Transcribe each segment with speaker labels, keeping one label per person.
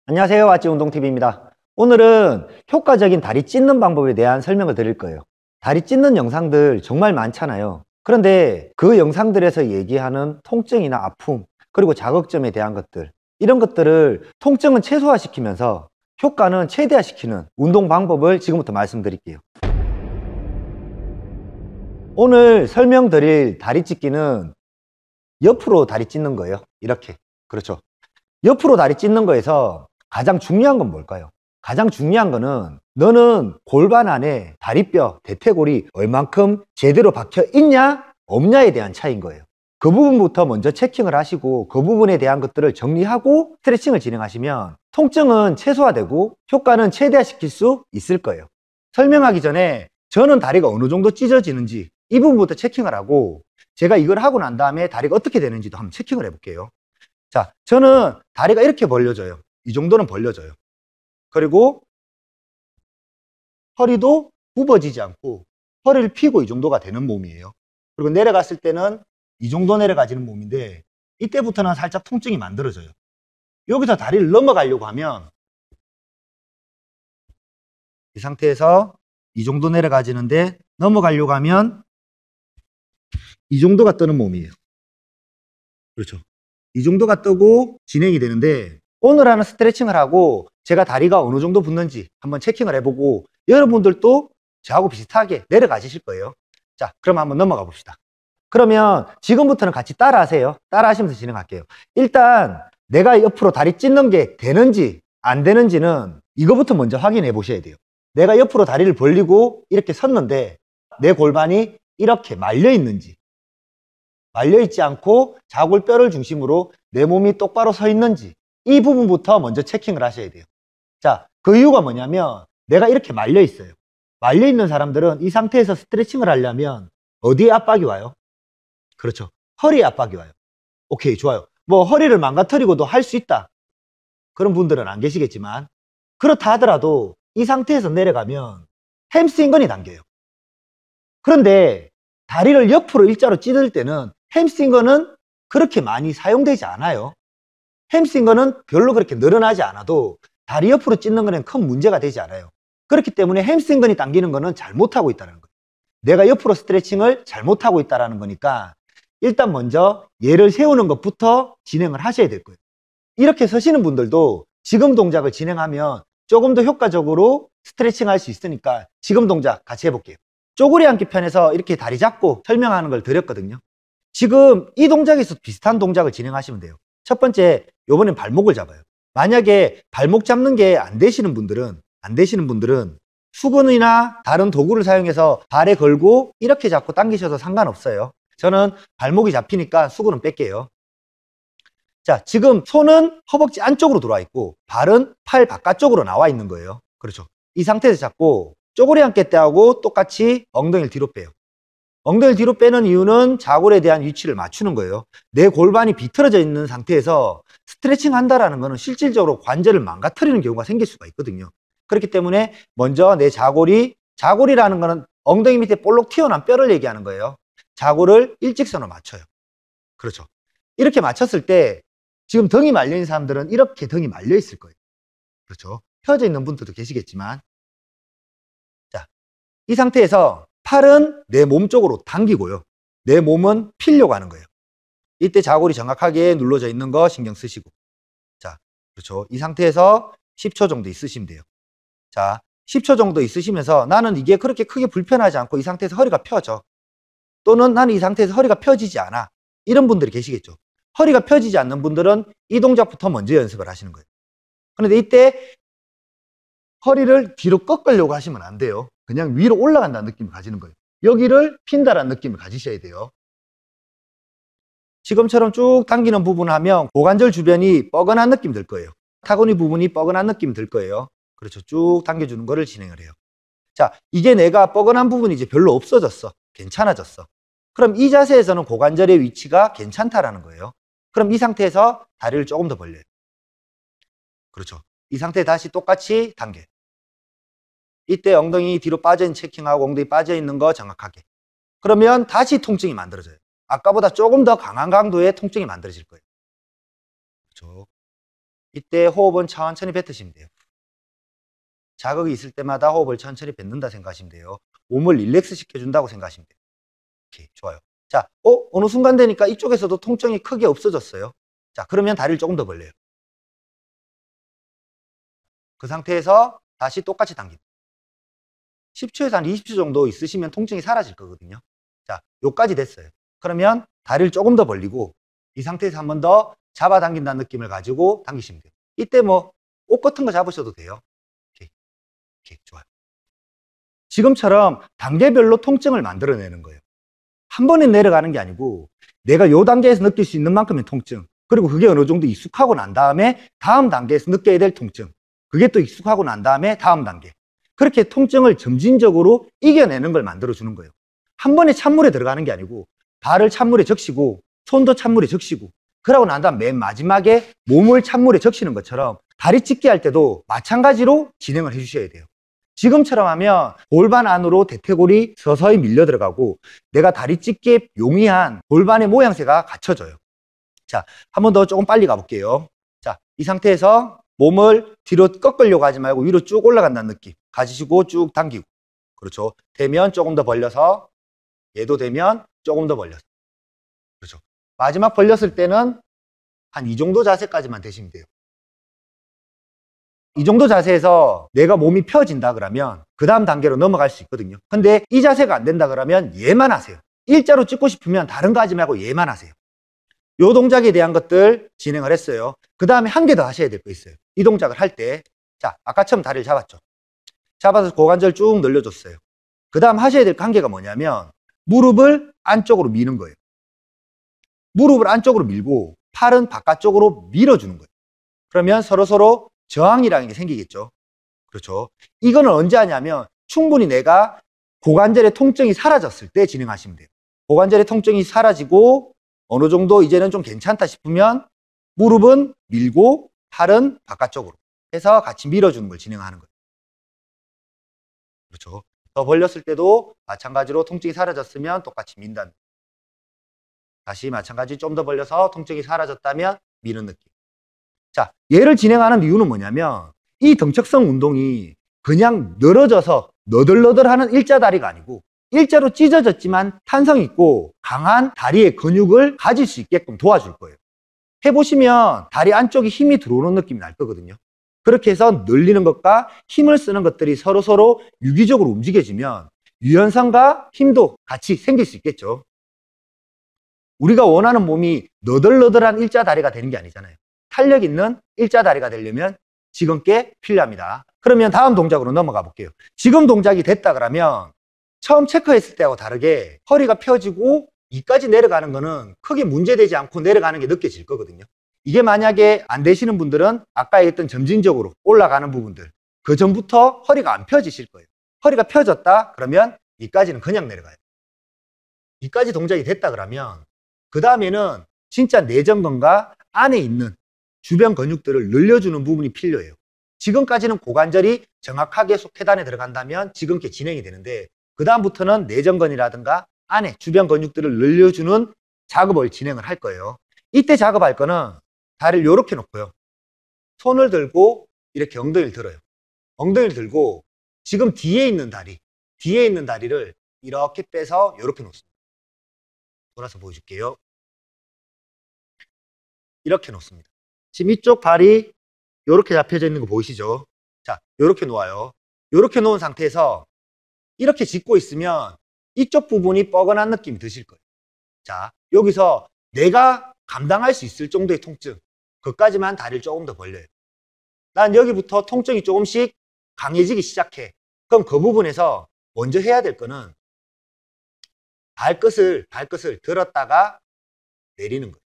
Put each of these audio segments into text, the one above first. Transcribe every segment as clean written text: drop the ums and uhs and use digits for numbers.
Speaker 1: 안녕하세요. 아찌 운동TV입니다. 오늘은 효과적인 다리 찢는 방법에 대한 설명을 드릴 거예요. 다리 찢는 영상들 정말 많잖아요. 그런데 그 영상들에서 얘기하는 통증이나 아픔, 그리고 자극점에 대한 것들, 이런 것들을 통증은 최소화시키면서 효과는 최대화시키는 운동 방법을 지금부터 말씀드릴게요. 오늘 설명드릴 다리 찢기는 옆으로 다리 찢는 거예요. 이렇게. 그렇죠. 옆으로 다리 찢는 거에서 가장 중요한 건 뭘까요? 가장 중요한 거는 너는 골반 안에 다리뼈, 대퇴골이 얼만큼 제대로 박혀 있냐 없냐에 대한 차이인 거예요. 그 부분부터 먼저 체킹을 하시고 그 부분에 대한 것들을 정리하고 스트레칭을 진행하시면 통증은 최소화되고 효과는 최대화시킬 수 있을 거예요. 설명하기 전에 저는 다리가 어느 정도 찢어지는지 이 부분부터 체킹을 하고 제가 이걸 하고 난 다음에 다리가 어떻게 되는지도 한번 체킹을 해볼게요. 자, 저는 다리가 이렇게 벌려져요. 이 정도는 벌려져요. 그리고 허리도 굽어지지 않고 허리를 펴고 이 정도가 되는 몸이에요. 그리고 내려갔을 때는 이 정도 내려가지는 몸인데 이때부터는 살짝 통증이 만들어져요. 여기서 다리를 넘어가려고 하면 이 상태에서 이 정도 내려가지는데 넘어가려고 하면 이 정도가 뜨는 몸이에요. 그렇죠. 이 정도가 뜨고 진행이 되는데 오늘 하는 스트레칭을 하고 제가 다리가 어느 정도 붙는지 한번 체킹을 해보고 여러분들도 저하고 비슷하게 내려가실 거예요. 자, 그럼 한번 넘어가 봅시다. 그러면 지금부터는 같이 따라 하세요. 따라 하시면서 진행할게요. 일단 내가 옆으로 다리 찢는 게 되는지 안 되는지는 이거부터 먼저 확인해 보셔야 돼요. 내가 옆으로 다리를 벌리고 이렇게 섰는데 내 골반이 이렇게 말려 있는지, 말려있지 않고 자골뼈를 중심으로 내 몸이 똑바로 서 있는지 이 부분부터 먼저 체킹을 하셔야 돼요. 자, 그 이유가 뭐냐면 내가 이렇게 말려 있어요. 말려 있는 사람들은 이 상태에서 스트레칭을 하려면 어디에 압박이 와요? 그렇죠. 허리에 압박이 와요. 오케이, 좋아요. 뭐 허리를 망가뜨리고도 할 수 있다. 그런 분들은 안 계시겠지만 그렇다 하더라도 이 상태에서 내려가면 햄스트링건이 당겨요. 그런데 다리를 옆으로 일자로 찢을 때는 햄스트링건은 그렇게 많이 사용되지 않아요. 햄스트링건은 별로 그렇게 늘어나지 않아도 다리 옆으로 찢는 거는 큰 문제가 되지 않아요. 그렇기 때문에 햄스트링건이 당기는 거는 잘못하고 있다는 거예요. 내가 옆으로 스트레칭을 잘못하고 있다는 거니까 일단 먼저 얘를 세우는 것부터 진행을 하셔야 될 거예요. 이렇게 서시는 분들도 지금 동작을 진행하면 조금 더 효과적으로 스트레칭 할 수 있으니까 지금 동작 같이 해볼게요. 쪼그리 앉기 편에서 이렇게 다리 잡고 설명하는 걸 드렸거든요. 지금 이 동작에서 비슷한 동작을 진행하시면 돼요. 첫 번째, 요번엔 발목을 잡아요. 만약에 발목 잡는 게 안 되시는 분들은 수건이나 다른 도구를 사용해서 발에 걸고 이렇게 잡고 당기셔도 상관없어요. 저는 발목이 잡히니까 수건은 뺄게요. 자, 지금 손은 허벅지 안쪽으로 들어와 있고 발은 팔 바깥쪽으로 나와 있는 거예요. 그렇죠. 이 상태에서 잡고 쪼그리 앉기 때하고 똑같이 엉덩이를 뒤로 빼요. 엉덩이를 뒤로 빼는 이유는 자골에 대한 위치를 맞추는 거예요. 내 골반이 비틀어져 있는 상태에서 스트레칭 한다라는 거는 실질적으로 관절을 망가뜨리는 경우가 생길 수가 있거든요. 그렇기 때문에 먼저 내 자골이라는 거는 엉덩이 밑에 볼록 튀어나온 뼈를 얘기하는 거예요. 자골을 일직선으로 맞춰요. 그렇죠. 이렇게 맞췄을 때 지금 등이 말려 있는 사람들은 이렇게 등이 말려 있을 거예요. 그렇죠. 펴져 있는 분들도 계시겠지만, 자, 이 상태에서 팔은 내 몸 쪽으로 당기고요. 내 몸은 피려고 하는 거예요. 이때 자골이 정확하게 눌러져 있는 거 신경 쓰시고. 자, 그렇죠. 이 상태에서 10초 정도 있으시면 돼요. 자, 10초 정도 있으시면서 나는 이게 그렇게 크게 불편하지 않고 이 상태에서 허리가 펴져. 또는 나는 이 상태에서 허리가 펴지지 않아. 이런 분들이 계시겠죠. 허리가 펴지지 않는 분들은 이 동작부터 먼저 연습을 하시는 거예요. 그런데 이때 허리를 뒤로 꺾으려고 하시면 안 돼요. 그냥 위로 올라간다는 느낌을 가지는 거예요. 여기를 핀다라는 느낌을 가지셔야 돼요. 지금처럼 쭉 당기는 부분을 하면 고관절 주변이 뻐근한 느낌 들 거예요. 타고니 부분이 뻐근한 느낌 들 거예요. 그렇죠. 쭉 당겨주는 거를 진행을 해요. 자, 이게 내가 뻐근한 부분이 이제 별로 없어졌어. 괜찮아졌어. 그럼 이 자세에서는 고관절의 위치가 괜찮다라는 거예요. 그럼 이 상태에서 다리를 조금 더 벌려요. 그렇죠. 이 상태에 다시 똑같이 당겨요. 이때 엉덩이 뒤로 빠져있는 체킹하고 엉덩이 빠져있는 거 정확하게. 그러면 다시 통증이 만들어져요. 아까보다 조금 더 강한 강도의 통증이 만들어질 거예요. 그렇죠. 이때 호흡은 천천히 뱉으시면 돼요. 자극이 있을 때마다 호흡을 천천히 뱉는다 생각하시면 돼요. 몸을 릴렉스 시켜준다고 생각하시면 돼요. 오케이, 좋아요. 자, 어느 순간 되니까 이쪽에서도 통증이 크게 없어졌어요. 자, 그러면 다리를 조금 더 벌려요. 그 상태에서 다시 똑같이 당깁니다. 10초에서 한 20초 정도 있으시면 통증이 사라질 거거든요. 자, 요까지 됐어요. 그러면 다리를 조금 더 벌리고 이 상태에서 한 번 더 잡아당긴다는 느낌을 가지고 당기시면 돼요. 이때 뭐 옷 같은 거 잡으셔도 돼요. 오케이, 좋아요. 지금처럼 단계별로 통증을 만들어내는 거예요. 한 번에 내려가는 게 아니고 내가 요 단계에서 느낄 수 있는 만큼의 통증, 그리고 그게 어느 정도 익숙하고 난 다음에 다음 단계에서 느껴야 될 통증, 그게 또 익숙하고 난 다음에 다음 단계, 그렇게 통증을 점진적으로 이겨내는 걸 만들어주는 거예요. 한 번에 찬물에 들어가는 게 아니고 발을 찬물에 적시고 손도 찬물에 적시고 그러고 난 다음 맨 마지막에 몸을 찬물에 적시는 것처럼 다리 찢기 할 때도 마찬가지로 진행을 해주셔야 돼요. 지금처럼 하면 골반 안으로 대퇴골이 서서히 밀려 들어가고 내가 다리 찢기에 용이한 골반의 모양새가 갖춰져요. 자, 한 번 더 조금 빨리 가볼게요. 자, 이 상태에서 몸을 뒤로 꺾으려고 하지 말고 위로 쭉 올라간다는 느낌 가지시고 쭉 당기고, 그렇죠. 되면 조금 더 벌려서, 얘도 되면 조금 더 벌려서, 그렇죠. 마지막 벌렸을 때는 한 이 정도 자세까지만 되시면 돼요. 이 정도 자세에서 내가 몸이 펴진다 그러면 그 다음 단계로 넘어갈 수 있거든요. 근데 이 자세가 안 된다 그러면 얘만 하세요. 일자로 찍고 싶으면 다른 거 하지 말고 얘만 하세요. 요 동작에 대한 것들 진행을 했어요. 그 다음에 한 개 더 하셔야 될 거 있어요. 이 동작을 할 때, 자, 아까처럼 다리를 잡았죠. 잡아서 고관절 쭉 늘려줬어요. 그 다음 하셔야 될 한 개가 뭐냐면 무릎을 안쪽으로 미는 거예요. 무릎을 안쪽으로 밀고 팔은 바깥쪽으로 밀어주는 거예요. 그러면 서로서로 저항이라는 게 생기겠죠. 그렇죠. 이거는 언제 하냐면 충분히 내가 고관절의 통증이 사라졌을 때 진행하시면 돼요. 고관절의 통증이 사라지고 어느 정도 이제는 좀 괜찮다 싶으면 무릎은 밀고 팔은 바깥쪽으로 해서 같이 밀어주는 걸 진행하는 거예요. 그렇죠. 더 벌렸을 때도 마찬가지로 통증이 사라졌으면 똑같이 민다는 거예요. 다시 마찬가지 좀 더 벌려서 통증이 사라졌다면 미는 느낌. 자, 얘를 진행하는 이유는 뭐냐면 이 등척성 운동이 그냥 늘어져서 너덜너덜하는 일자다리가 아니고 일자로 찢어졌지만 탄성 있고 강한 다리의 근육을 가질 수 있게끔 도와줄 거예요. 해보시면 다리 안쪽에 힘이 들어오는 느낌이 날 거거든요. 그렇게 해서 늘리는 것과 힘을 쓰는 것들이 서로서로 유기적으로 움직여지면 유연성과 힘도 같이 생길 수 있겠죠. 우리가 원하는 몸이 너덜너덜한 일자다리가 되는 게 아니잖아요. 탄력 있는 일자다리가 되려면 지금 게 필요합니다. 그러면 다음 동작으로 넘어가 볼게요. 지금 동작이 됐다 그러면 처음 체크했을 때하고 다르게 허리가 펴지고 이까지 내려가는 거는 크게 문제되지 않고 내려가는 게 느껴질 거거든요. 이게 만약에 안 되시는 분들은 아까 했던 점진적으로 올라가는 부분들, 그 전부터 허리가 안 펴지실 거예요. 허리가 펴졌다 그러면 이까지는 그냥 내려가요. 이까지 동작이 됐다 그러면 그 다음에는 진짜 내전근과 안에 있는 주변 근육들을 늘려주는 부분이 필요해요. 지금까지는 고관절이 정확하게 속퇴단에 들어간다면 지금께 진행이 되는데 그 다음부터는 내전근이라든가 안에 주변 근육들을 늘려주는 작업을 진행을 할 거예요. 이때 작업할 거는 다리를 이렇게 놓고요. 손을 들고 이렇게 엉덩이를 들어요. 엉덩이를 들고 지금 뒤에 있는 다리를 이렇게 빼서 이렇게 놓습니다. 돌아서 보여줄게요. 이렇게 놓습니다. 지금 이쪽 발이 이렇게 잡혀져 있는 거 보이시죠? 자, 이렇게 놓아요. 이렇게 놓은 상태에서 이렇게 짚고 있으면 이쪽 부분이 뻐근한 느낌이 드실 거예요. 자, 여기서 내가 감당할 수 있을 정도의 통증, 그까지만 다리를 조금 더 벌려요. 난 여기부터 통증이 조금씩 강해지기 시작해. 그럼 그 부분에서 먼저 해야 될 거는 발끝을 들었다가 내리는 거예요.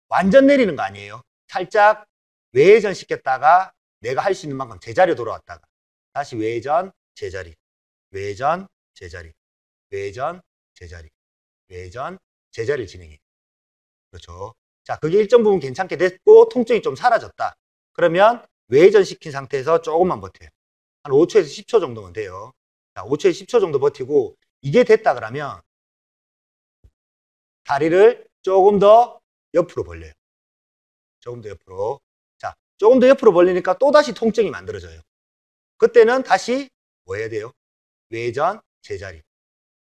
Speaker 1: 완전 내리는 거 아니에요. 살짝 외회전 시켰다가 내가 할 수 있는 만큼 제자리로 돌아왔다가 다시 외회전, 제자리, 외회전, 제자리, 외회전, 제자리, 외회전, 제자리를 진행해요. 그렇죠. 자, 그게 일정 부분 괜찮게 됐고 통증이 좀 사라졌다. 그러면 외회전 시킨 상태에서 조금만 버텨요. 한 5초에서 10초 정도면 돼요. 자, 5초에서 10초 정도 버티고 이게 됐다 그러면 다리를 조금 더 옆으로 벌려요. 조금 더 옆으로. 자, 조금 더 옆으로 벌리니까 또다시 통증이 만들어져요. 그때는 다시 뭐 해야 돼요? 외전, 제자리,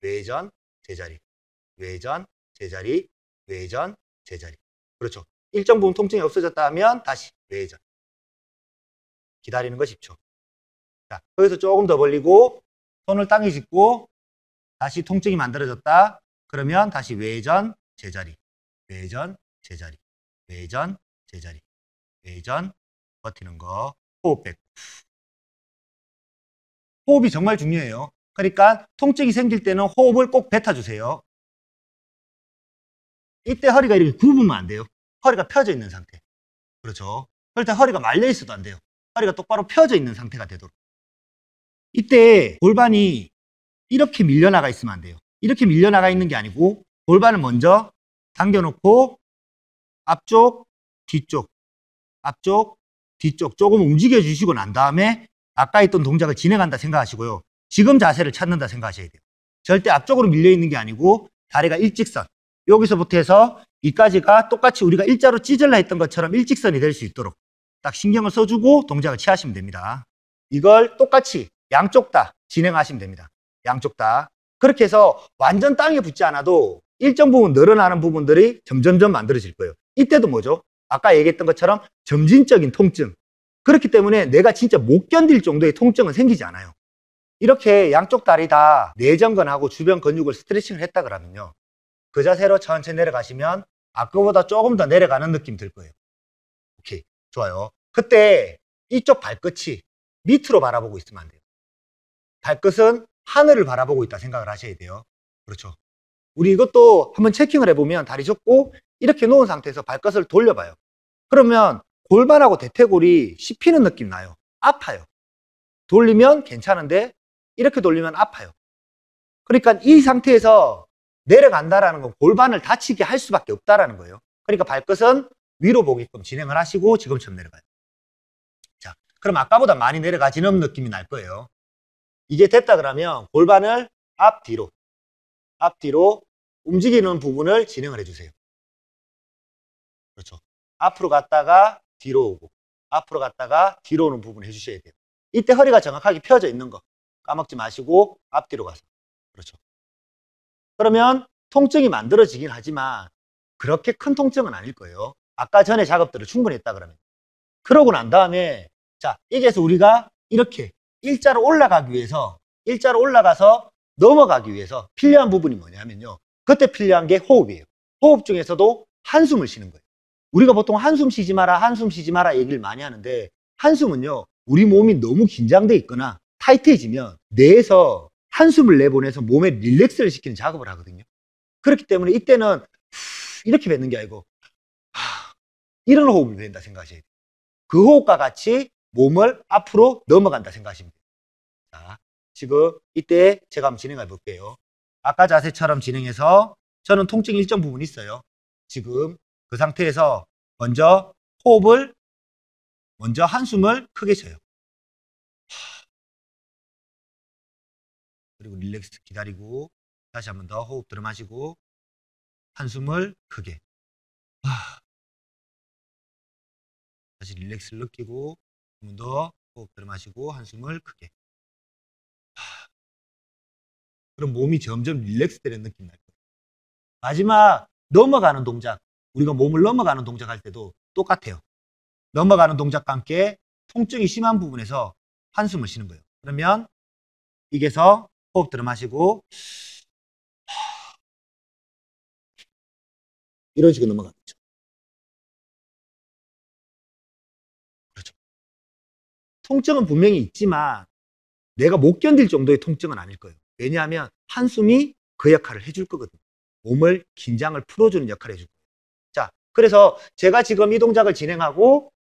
Speaker 1: 외전, 제자리, 외전, 제자리, 외전, 제자리. 그렇죠. 일정 부분 통증이 없어졌다 하면 다시 외전. 기다리는 거 10초. 자, 거기서 조금 더 벌리고 손을 땅에 짚고 다시 통증이 만들어졌다. 그러면 다시 외전, 제자리, 외전, 제자리, 외전, 제자리, 외전, 버티는 거. 호흡 뱉고. 호흡이 정말 중요해요. 그러니까 통증이 생길 때는 호흡을 꼭 뱉어주세요. 이때 허리가 이렇게 굽으면 안 돼요. 허리가 펴져 있는 상태. 그렇죠. 그럴 때 허리가 말려 있어도 안 돼요. 허리가 똑바로 펴져 있는 상태가 되도록. 이때 골반이 이렇게 밀려나가 있으면 안 돼요. 이렇게 밀려나가 있는 게 아니고 골반을 먼저 당겨놓고 앞쪽, 뒤쪽, 앞쪽, 뒤쪽 조금 움직여 주시고 난 다음에 아까 했던 동작을 진행한다 생각하시고요. 지금 자세를 찾는다 생각하셔야 돼요. 절대 앞쪽으로 밀려 있는 게 아니고 다리가 일직선. 여기서부터 해서 이까지가 똑같이 우리가 일자로 찢으려 했던 것처럼 일직선이 될 수 있도록 딱 신경을 써주고 동작을 취하시면 됩니다. 이걸 똑같이 양쪽 다 진행하시면 됩니다. 양쪽 다. 그렇게 해서 완전 땅에 붙지 않아도 일정 부분 늘어나는 부분들이 점점점 만들어질 거예요. 이때도 뭐죠? 아까 얘기했던 것처럼 점진적인 통증. 그렇기 때문에 내가 진짜 못 견딜 정도의 통증은 생기지 않아요. 이렇게 양쪽 다리 다 내전근하고 주변 근육을 스트레칭을 했다 그러면요. 그 자세로 천천히 내려가시면 아까보다 조금 더 내려가는 느낌 들 거예요. 오케이. 좋아요. 그때 이쪽 발끝이 밑으로 바라보고 있으면 안 돼요. 발끝은 하늘을 바라보고 있다 생각을 하셔야 돼요. 그렇죠. 우리 이것도 한번 체킹을 해보면 다리 접고 이렇게 놓은 상태에서 발끝을 돌려봐요. 그러면 골반하고 대퇴골이 씹히는 느낌 나요. 아파요. 돌리면 괜찮은데 이렇게 돌리면 아파요. 그러니까 이 상태에서 내려간다라는 건 골반을 다치게 할 수밖에 없다라는 거예요. 그러니까 발끝은 위로 보게끔 진행을 하시고 지금처럼 내려가요. 자, 그럼 아까보다 많이 내려가지는 느낌이 날 거예요. 이게 됐다 그러면 골반을 앞뒤로 움직이는 부분을 진행을 해주세요. 그렇죠. 앞으로 갔다가 뒤로 오고 앞으로 갔다가 뒤로 오는 부분 해주셔야 돼요. 이때 허리가 정확하게 펴져 있는 거 까먹지 마시고 앞뒤로 가서. 그렇죠. 그러면 통증이 만들어지긴 하지만 그렇게 큰 통증은 아닐 거예요. 아까 전에 작업들을 충분히 했다 그러면. 그러고 난 다음에 자, 여기에서 우리가 이렇게 일자로 올라가서 넘어가기 위해서 필요한 부분이 뭐냐면요. 그때 필요한 게 호흡이에요. 호흡 중에서도 한숨을 쉬는 거예요. 우리가 보통 한숨 쉬지 마라 얘기를 많이 하는데 한숨은요. 우리 몸이 너무 긴장돼 있거나 타이트해지면 뇌에서 한숨을 내보내서 몸에 릴렉스를 시키는 작업을 하거든요. 그렇기 때문에 이때는 이렇게 뱉는 게 아니고 이런 호흡을 뱉는다 생각하셔야 돼요. 그 호흡과 같이 몸을 앞으로 넘어간다 생각하시면 돼요. 자, 지금 이때 제가 한번 진행해 볼게요. 아까 자세처럼 진행해서 저는 통증이 일정 부분 있어요. 지금 그 상태에서 먼저 한숨을 크게 쉬어요. 그리고 릴렉스 기다리고 다시 한번 더 호흡 들어 마시고 한숨을 크게. 다시 릴렉스를 느끼고 한 번 더 호흡 들어 마시고 한숨을 크게. 그럼 몸이 점점 릴렉스 되는 느낌 날 거예요. 마지막 넘어가는 동작, 우리가 몸을 넘어가는 동작 할 때도 똑같아요. 넘어가는 동작과 함께 통증이 심한 부분에서 한숨을 쉬는 거예요. 그러면 이게서 호흡 들어 마시고 이런 식으로 넘어가겠죠. 그렇죠. 통증은 분명히 있지만 내가 못 견딜 정도의 통증은 아닐 거예요. 왜냐하면 한숨이 그 역할을 해줄 거거든요. 몸을 긴장을 풀어주는 역할을 해줄 거예요. 자, 그래서 제가 지금 이 동작을 진행하고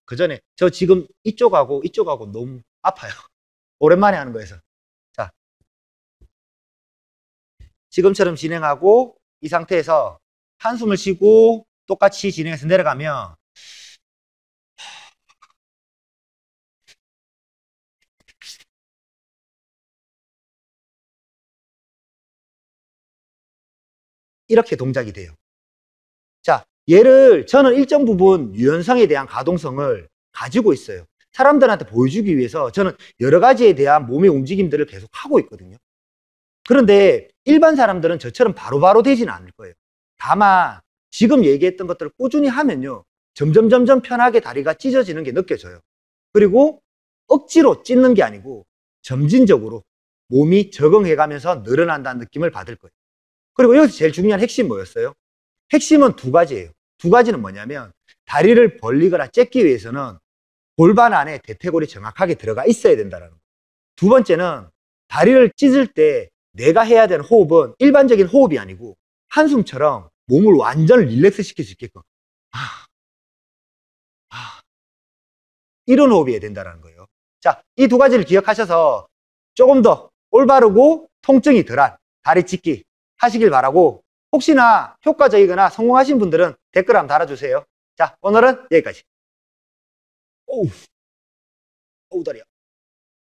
Speaker 1: 그 전에 저 지금 이쪽하고 너무 아파요. 오랜만에 하는 거여서. 자, 지금처럼 진행하고 이 상태에서 한숨을 쉬고 똑같이 진행해서 내려가면 이렇게 동작이 돼요. 자, 얘를 저는 일정 부분 유연성에 대한 가동성을 가지고 있어요. 사람들한테 보여주기 위해서 저는 여러 가지에 대한 몸의 움직임들을 계속 하고 있거든요. 그런데 일반 사람들은 저처럼 바로바로 되지는 않을 거예요. 다만 지금 얘기했던 것들을 꾸준히 하면요, 점점 편하게 다리가 찢어지는 게 느껴져요. 그리고 억지로 찢는 게 아니고 점진적으로 몸이 적응해가면서 늘어난다는 느낌을 받을 거예요. 그리고 여기서 제일 중요한 핵심 뭐였어요? 핵심은 두 가지예요. 두 가지는 뭐냐면, 다리를 벌리거나 찢기 위해서는 골반 안에 대퇴골이 정확하게 들어가 있어야 된다는 거예요. 두 번째는 다리를 찢을 때 내가 해야 되는 호흡은 일반적인 호흡이 아니고 한숨처럼 몸을 완전 릴렉스 시킬 수 있게끔 이런 호흡이 해야 된다는 거예요. 자, 이 두 가지를 기억하셔서 조금 더 올바르고 통증이 덜한 다리 찢기 하시길 바라고, 혹시나 효과적이거나 성공하신 분들은 댓글 한번 달아주세요. 자, 오늘은 여기까지. 오우 다리야.